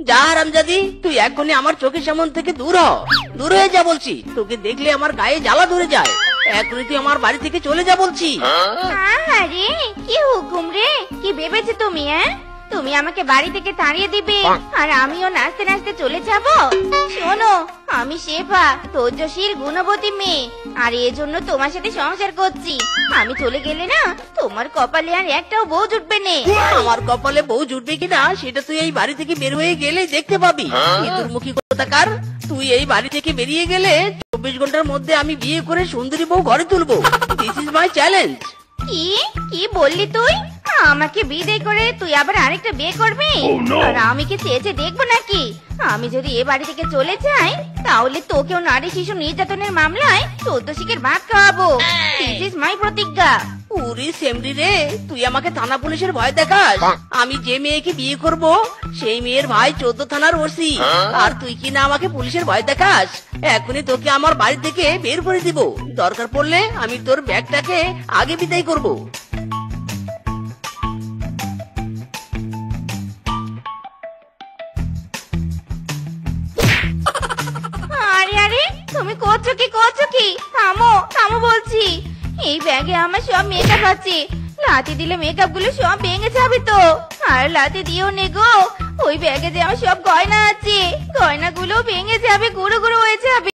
যা হারামজাদি, তুই এখনই আমার চোখের সামনে থেকে দূর হ, দূর হয়ে যা বলছি। তোকে দেখলে আমার গায়ে জ্বালা ধরে যায়। এখনই তুই আমার বাড়ি থেকে চলে যা বলছি। আরে কি হুকুম রে, কি ভেবেছো তুমি? তুমি আমাকে বাড়ি থেকে তাড়িয়ে দিবে আর আমিও নাচতে নাচতে চলে যাব? শোনো, আমি শেফা, ধৈর্যশীল গুণবতী মেয়ে, আর এজন্য তোমার সাথে সংসার করছি। আমি চলে গেলে না, তোমার কপালে আর একটাও বউ জুটবে না। আমার কপালে বউ জুটবে কিনা সেটা তুই এই বাড়ি থেকে বের হয়ে গেলে দেখতে পাবি। ইঁদুরমুখী কোথাকার, তুই এই বাড়ি থেকে বেরিয়ে গেলে 24 ঘন্টার মধ্যে আমি বিয়ে করে সুন্দরী বউ ঘরে তুলবো। This is my challenge. কি কি বললি তুই? আমাকে বিয়ে করে তুই আবার আরেকটা বিয়ে করবি? আর আমি কি চেয়েছে দেখবো নাকি? আমি যদি এ বাড়ি থেকে চলে যাই, তাহলে তোকেও নারী শিশু নির্যাতনের মামলায় 14 শিকের ভাত খাওয়াবো। দিস ইজ মাই প্রতিজ্ঞা। উরি সেমরি রে, তুই আমাকে থানা পুলিশের ভয় দেখাস? আমি যে মেয়েকে বিয়ে করব সেই মেয়ের ভাই 14 থানার ওসি, আর তুই কি না আমাকে পুলিশের ভয় দেখাস? এখনই তোকে আমার বাড়ি থেকে বের করে দিব। দরকার পড়লে আমি তোর ব্যাগটাকে আগে বিদায় করব। আরে আরে, তুমি করছো কি? থামো থামো বলছি। এই ব্যাগে আমার সব মেকআপ আছে, লাথি দিলে মেকআপ গুলো সব ভেঙে যাবে তো। আর লাথি দিও নে গো, ওই ব্যাগে যে আমার সব গয়না আছে, গয়নাগুলো ভেঙে যাবে, গুঁড়ো গুঁড়ো হয়ে যাবে।